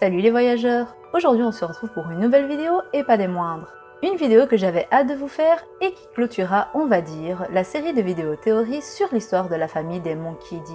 Salut les voyageurs! Aujourd'hui on se retrouve pour une nouvelle vidéo et pas des moindres. Une vidéo que j'avais hâte de vous faire et qui clôturera, on va dire, la série de vidéos théories sur l'histoire de la famille des Monkey D.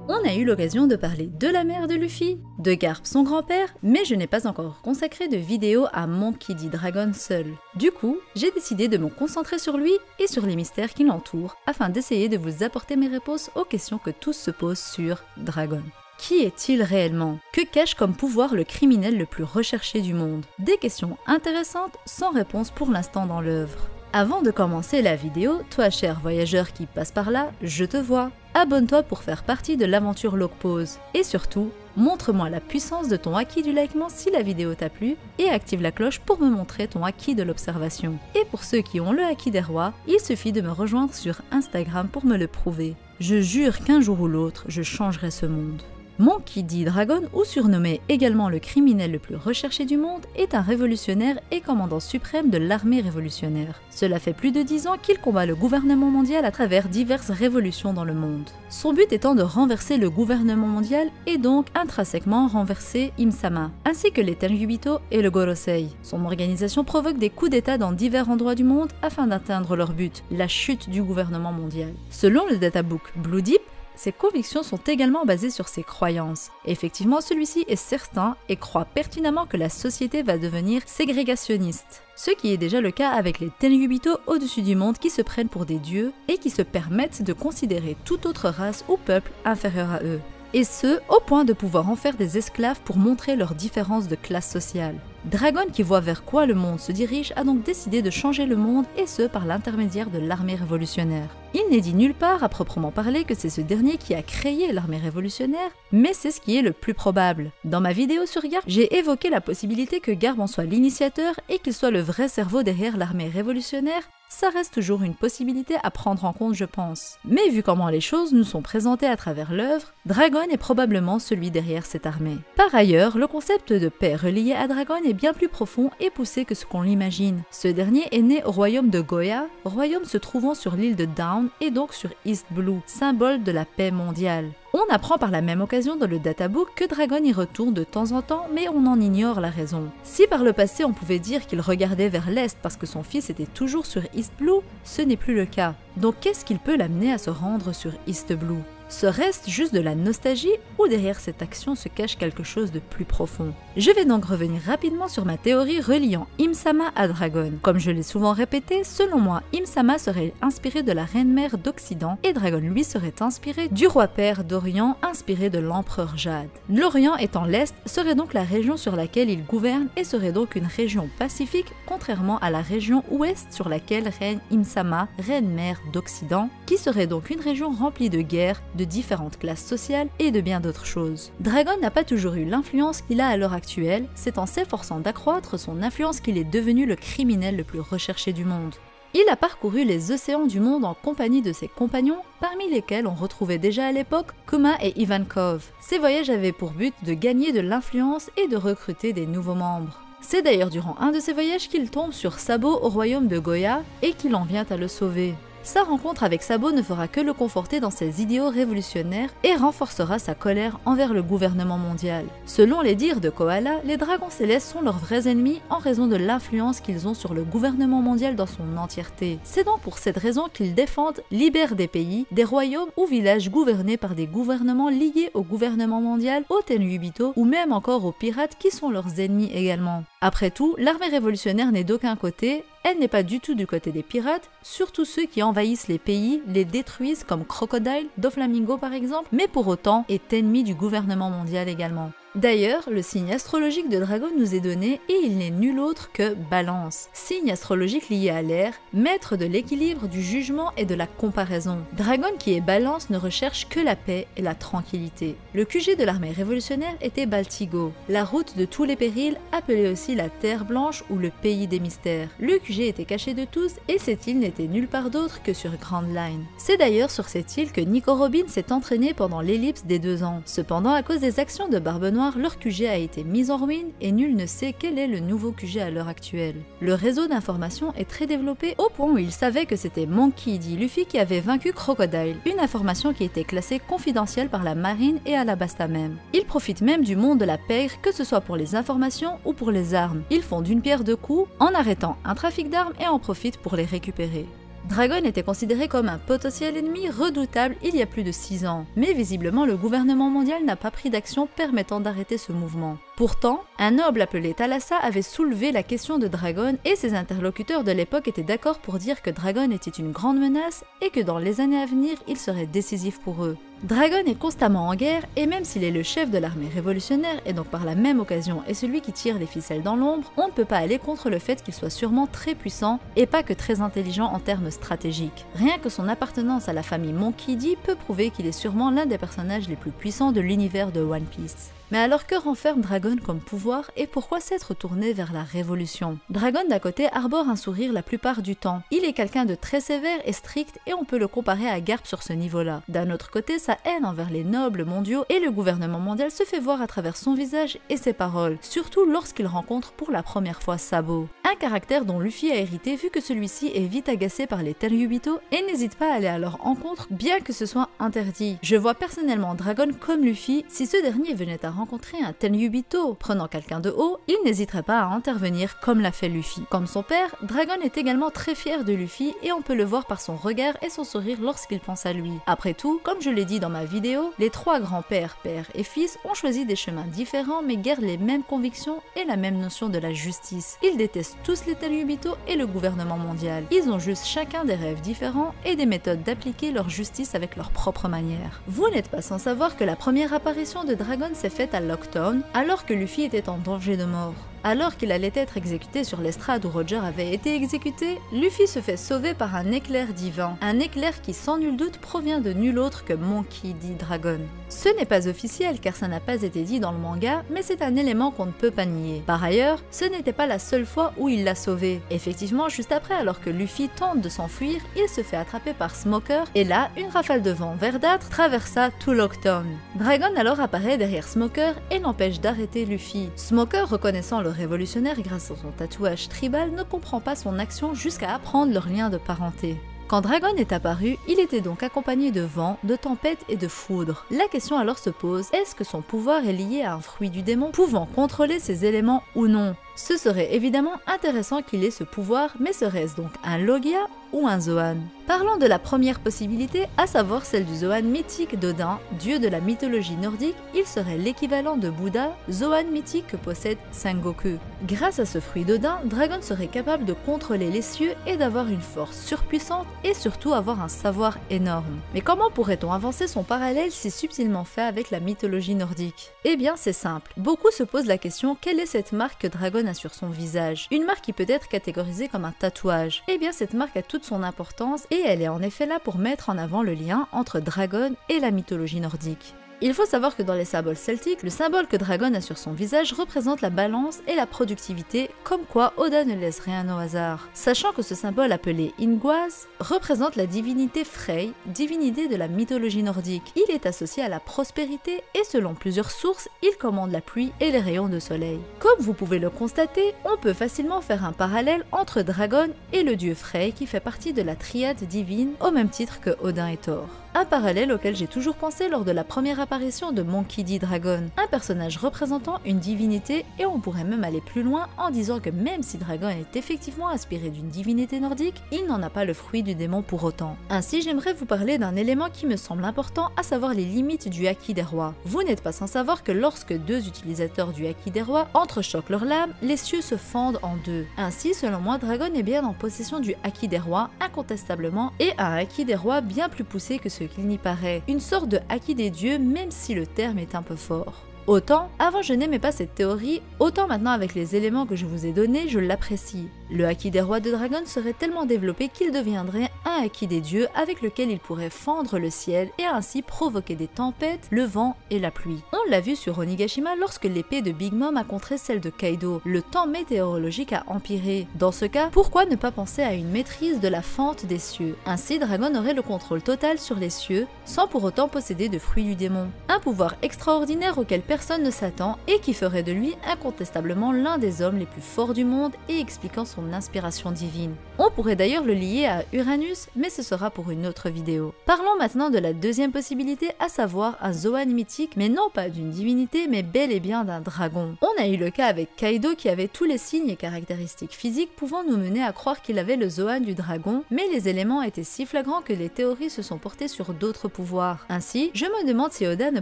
On a eu l'occasion de parler de la mère de Luffy, de Garp son grand-père, mais je n'ai pas encore consacré de vidéo à Monkey D. Dragon seul. Du coup, j'ai décidé de me concentrer sur lui et sur les mystères qui l'entourent, afin d'essayer de vous apporter mes réponses aux questions que tous se posent sur Dragon. Qui est-il réellement? Que cache comme pouvoir le criminel le plus recherché du monde? Des questions intéressantes sans réponse pour l'instant dans l'œuvre. Avant de commencer la vidéo, toi cher voyageur qui passe par là, je te vois. Abonne-toi pour faire partie de l'aventure Logpause. Et surtout, montre-moi la puissance de ton acquis du likement si la vidéo t'a plu et active la cloche pour me montrer ton acquis de l'observation. Et pour ceux qui ont le acquis des rois, il suffit de me rejoindre sur Instagram pour me le prouver. Je jure qu'un jour ou l'autre, je changerai ce monde. Monkey D. Dragon, ou surnommé également le criminel le plus recherché du monde, est un révolutionnaire et commandant suprême de l'armée révolutionnaire. Cela fait plus de 10 ans qu'il combat le gouvernement mondial à travers diverses révolutions dans le monde. Son but étant de renverser le gouvernement mondial et donc intrinsèquement renverser Im-sama, ainsi que les Tenryubito et le Gorosei. Son organisation provoque des coups d'état dans divers endroits du monde afin d'atteindre leur but, la chute du gouvernement mondial. Selon le databook Blue Deep, ses convictions sont également basées sur ses croyances. Effectivement, celui-ci est certain et croit pertinemment que la société va devenir ségrégationniste. Ce qui est déjà le cas avec les Tenryubito au-dessus du monde qui se prennent pour des dieux et qui se permettent de considérer toute autre race ou peuple inférieur à eux. Et ce, au point de pouvoir en faire des esclaves pour montrer leurs différences de classe sociale. Dragon, qui voit vers quoi le monde se dirige, a donc décidé de changer le monde, et ce par l'intermédiaire de l'armée révolutionnaire. Il n'est dit nulle part, à proprement parler, que c'est ce dernier qui a créé l'armée révolutionnaire, mais c'est ce qui est le plus probable. Dans ma vidéo sur Garp, j'ai évoqué la possibilité que Garp en soit l'initiateur et qu'il soit le vrai cerveau derrière l'armée révolutionnaire. Ça reste toujours une possibilité à prendre en compte, je pense. Mais vu comment les choses nous sont présentées à travers l'œuvre, Dragon est probablement celui derrière cette armée. Par ailleurs, le concept de paix relié à Dragon est bien plus profond et poussé que ce qu'on l'imagine. Ce dernier est né au royaume de Goya, royaume se trouvant sur l'île de Down et donc sur East Blue, symbole de la paix mondiale. On apprend par la même occasion dans le databook que Dragon y retourne de temps en temps, mais on en ignore la raison. Si par le passé on pouvait dire qu'il regardait vers l'est parce que son fils était toujours sur East Blue, ce n'est plus le cas. Donc qu'est-ce qu'il peut l'amener à se rendre sur East Blue? Serait-ce juste de la nostalgie ou derrière cette action se cache quelque chose de plus profond? Je vais donc revenir rapidement sur ma théorie reliant Im-sama à Dragon. Comme je l'ai souvent répété, selon moi, Im-sama serait inspiré de la reine-mère d'Occident et Dragon lui serait inspiré du roi-père d'Orient inspiré de l'empereur Jade. L'Orient étant l'Est serait donc la région sur laquelle il gouverne et serait donc une région pacifique contrairement à la région Ouest sur laquelle règne Im-sama, reine-mère d'Occident, qui serait donc une région remplie de guerres, de différentes classes sociales et de bien d'autres choses. Dragon n'a pas toujours eu l'influence qu'il a à l'heure actuelle, c'est en s'efforçant d'accroître son influence qu'il est devenu le criminel le plus recherché du monde. Il a parcouru les océans du monde en compagnie de ses compagnons, parmi lesquels on retrouvait déjà à l'époque Kuma et Ivankov. Ces voyages avaient pour but de gagner de l'influence et de recruter des nouveaux membres. C'est d'ailleurs durant un de ces voyages qu'il tombe sur Sabo au royaume de Goya et qu'il en vient à le sauver. Sa rencontre avec Sabo ne fera que le conforter dans ses idéaux révolutionnaires et renforcera sa colère envers le gouvernement mondial. Selon les dires de Kohala, les dragons célestes sont leurs vrais ennemis en raison de l'influence qu'ils ont sur le gouvernement mondial dans son entièreté. C'est donc pour cette raison qu'ils défendent, libèrent des pays, des royaumes ou villages gouvernés par des gouvernements liés au gouvernement mondial, aux Tenryubito ou même encore aux pirates qui sont leurs ennemis également. Après tout, l'armée révolutionnaire n'est d'aucun côté, elle n'est pas du tout du côté des pirates, surtout ceux qui envahissent les pays, les détruisent comme Crocodile, Doflamingo par exemple, mais pour autant est ennemi du gouvernement mondial également. D'ailleurs, le signe astrologique de Dragon nous est donné et il n'est nul autre que Balance, signe astrologique lié à l'air, maître de l'équilibre, du jugement et de la comparaison. Dragon qui est Balance ne recherche que la paix et la tranquillité. Le QG de l'armée révolutionnaire était Baltigo, la route de tous les périls, appelée aussi la Terre Blanche ou le pays des mystères. Le QG était caché de tous et cette île n'était nulle part d'autre que sur Grand Line. C'est d'ailleurs sur cette île que Nico Robin s'est entraîné pendant l'ellipse des 2 ans. Cependant, à cause des actions de Barbe Noire, noir, leur QG a été mis en ruine et nul ne sait quel est le nouveau QG à l'heure actuelle. Le réseau d'information est très développé au point où ils savaient que c'était Monkey D. Luffy qui avait vaincu Crocodile, une information qui était classée confidentielle par la marine et Alabasta même. Ils profitent même du monde de la pègre, que ce soit pour les informations ou pour les armes. Ils font d'une pierre deux coups en arrêtant un trafic d'armes et en profitent pour les récupérer. Dragon était considéré comme un potentiel ennemi redoutable il y a plus de 6 ans, mais visiblement le gouvernement mondial n'a pas pris d'action permettant d'arrêter ce mouvement. Pourtant, un noble appelé Thalassa avait soulevé la question de Dragon et ses interlocuteurs de l'époque étaient d'accord pour dire que Dragon était une grande menace et que dans les années à venir, il serait décisif pour eux. Dragon est constamment en guerre et même s'il est le chef de l'armée révolutionnaire et donc par la même occasion est celui qui tire les ficelles dans l'ombre, on ne peut pas aller contre le fait qu'il soit sûrement très puissant et pas que très intelligent en termes stratégiques. Rien que son appartenance à la famille Monkey D peut prouver qu'il est sûrement l'un des personnages les plus puissants de l'univers de One Piece. Mais alors que renferme Dragon comme pouvoir et pourquoi s'être tourné vers la révolution? Dragon d'un côté arbore un sourire la plupart du temps. Il est quelqu'un de très sévère et strict et on peut le comparer à Garp sur ce niveau-là. D'un autre côté, sa haine envers les nobles mondiaux et le gouvernement mondial se fait voir à travers son visage et ses paroles, surtout lorsqu'il rencontre pour la première fois Sabo. Un caractère dont Luffy a hérité vu que celui-ci est vite agacé par les Tenryubito et n'hésite pas à aller à leur encontre bien que ce soit interdit. Je vois personnellement Dragon comme Luffy, si ce dernier venait à rencontrer un Tenryubito prenant quelqu'un de haut, il n'hésiterait pas à intervenir comme l'a fait Luffy. Comme son père, Dragon est également très fier de Luffy et on peut le voir par son regard et son sourire lorsqu'il pense à lui. Après tout, comme je l'ai dit dans ma vidéo, les trois grands-pères, père et fils ont choisi des chemins différents mais gardent les mêmes convictions et la même notion de la justice. Ils détestent tous les Tenryubito et le gouvernement mondial. Ils ont juste chacun des rêves différents et des méthodes d'appliquer leur justice avec leur propre manière. Vous n'êtes pas sans savoir que la première apparition de Dragon s'est faite à Locktown, alors que Luffy était en danger de mort. Alors qu'il allait être exécuté sur l'estrade où Roger avait été exécuté, Luffy se fait sauver par un éclair divin. Un éclair qui sans nul doute provient de nul autre que Monkey D. Dragon. Ce n'est pas officiel car ça n'a pas été dit dans le manga, mais c'est un élément qu'on ne peut pas nier. Par ailleurs, ce n'était pas la seule fois où il l'a sauvé. Effectivement, juste après, alors que Luffy tente de s'enfuir, il se fait attraper par Smoker et là, une rafale de vent verdâtre traversa tout Locktown. Dragon alors apparaît derrière Smoker et l'empêche d'arrêter Luffy. Smoker, reconnaissant le révolutionnaire grâce à son tatouage tribal, ne comprend pas son action jusqu'à apprendre leur lien de parenté. Quand Dragon est apparu, il était donc accompagné de vent, de tempête et de foudre. La question alors se pose, est-ce que son pouvoir est lié à un fruit du démon pouvant contrôler ces éléments ou non? Ce serait évidemment intéressant qu'il ait ce pouvoir, mais serait-ce donc un Logia ou un Zoan? Parlons de la première possibilité, à savoir celle du Zoan mythique d'Odin, dieu de la mythologie nordique. Il serait l'équivalent de Bouddha, Zoan mythique que possède Sengoku. Grâce à ce fruit d'Odin, Dragon serait capable de contrôler les cieux et d'avoir une force surpuissante et surtout avoir un savoir énorme. Mais comment pourrait-on avancer son parallèle si subtilement fait avec la mythologie nordique? Eh bien c'est simple, beaucoup se posent la question, quelle est cette marque que Dragon a sur son visage? Une marque qui peut être catégorisée comme un tatouage. Eh bien cette marque a toute son importance et elle est en effet là pour mettre en avant le lien entre Dragon et la mythologie nordique. Il faut savoir que dans les symboles celtiques, le symbole que Dragon a sur son visage représente la balance et la productivité, comme quoi Oda ne laisse rien au hasard. Sachant que ce symbole appelé Ingwaz représente la divinité Frey, divinité de la mythologie nordique. Il est associé à la prospérité et selon plusieurs sources, il commande la pluie et les rayons de soleil. Comme vous pouvez le constater, on peut facilement faire un parallèle entre Dragon et le dieu Frey qui fait partie de la triade divine au même titre que Odin et Thor. Un parallèle auquel j'ai toujours pensé lors de la première apparition de Monkey D. Dragon, un personnage représentant une divinité et on pourrait même aller plus loin en disant que même si Dragon est effectivement inspiré d'une divinité nordique, il n'en a pas le fruit du démon pour autant. Ainsi, j'aimerais vous parler d'un élément qui me semble important, à savoir les limites du Haki des rois. Vous n'êtes pas sans savoir que lorsque deux utilisateurs du Haki des rois entrechoquent leurs lames, les cieux se fendent en deux. Ainsi, selon moi, Dragon est bien en possession du Haki des rois, incontestablement, et un Haki des rois bien plus poussé que ce qu'il n'y paraît. Une sorte de Haki des dieux, même si le terme est un peu fort. Autant, avant je n'aimais pas cette théorie, autant maintenant avec les éléments que je vous ai donnés, je l'apprécie. Le Haki des rois de Dragon serait tellement développé qu'il deviendrait un Haki des dieux avec lequel il pourrait fendre le ciel et ainsi provoquer des tempêtes, le vent et la pluie. On l'a vu sur Onigashima lorsque l'épée de Big Mom a contré celle de Kaido, le temps météorologique a empiré. Dans ce cas, pourquoi ne pas penser à une maîtrise de la fente des cieux? Ainsi, Dragon aurait le contrôle total sur les cieux, sans pour autant posséder de fruits du démon. Un pouvoir extraordinaire auquel personne ne s'attend et qui ferait de lui incontestablement l'un des hommes les plus forts du monde et expliquant son inspiration divine. On pourrait d'ailleurs le lier à Uranus, mais ce sera pour une autre vidéo. Parlons maintenant de la deuxième possibilité, à savoir un Zoan mythique, mais non pas d'une divinité, mais bel et bien d'un dragon. On a eu le cas avec Kaido qui avait tous les signes et caractéristiques physiques pouvant nous mener à croire qu'il avait le Zoan du dragon, mais les éléments étaient si flagrants que les théories se sont portées sur d'autres pouvoirs. Ainsi, je me demande si Oda ne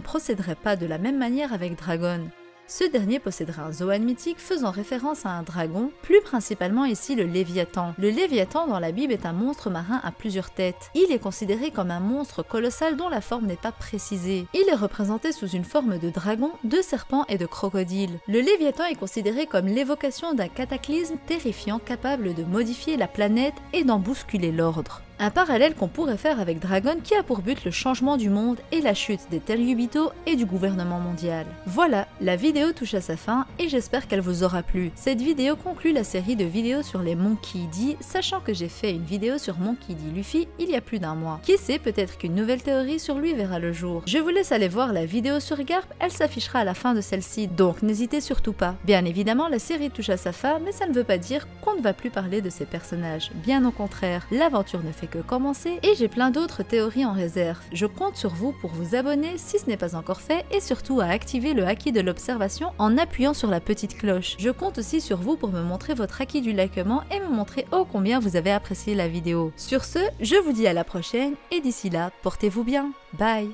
procéderait pas de la même manière avec Dragon. Ce dernier possédera un Zoan mythique faisant référence à un dragon, plus principalement ici le Léviathan. Le Léviathan dans la Bible est un monstre marin à plusieurs têtes. Il est considéré comme un monstre colossal dont la forme n'est pas précisée. Il est représenté sous une forme de dragon, de serpent et de crocodile. Le Léviathan est considéré comme l'évocation d'un cataclysme terrifiant capable de modifier la planète et d'en bousculer l'ordre. Un parallèle qu'on pourrait faire avec Dragon qui a pour but le changement du monde et la chute des Tel'Yubito et du gouvernement mondial. Voilà, la vidéo touche à sa fin et j'espère qu'elle vous aura plu. Cette vidéo conclut la série de vidéos sur les Monkey D, sachant que j'ai fait une vidéo sur Monkey D. Luffy il y a plus d'un mois. Qui sait, peut-être qu'une nouvelle théorie sur lui verra le jour. Je vous laisse aller voir la vidéo sur Garp, elle s'affichera à la fin de celle-ci, donc n'hésitez surtout pas. Bien évidemment, la série touche à sa fin, mais ça ne veut pas dire qu'on ne va plus parler de ces personnages. Bien au contraire, l'aventure ne fait que commencer et j'ai plein d'autres théories en réserve. Je compte sur vous pour vous abonner si ce n'est pas encore fait et surtout à activer le haki de l'observation en appuyant sur la petite cloche. Je compte aussi sur vous pour me montrer votre haki du likement et me montrer ô combien vous avez apprécié la vidéo. Sur ce, je vous dis à la prochaine et d'ici là, portez-vous bien. Bye!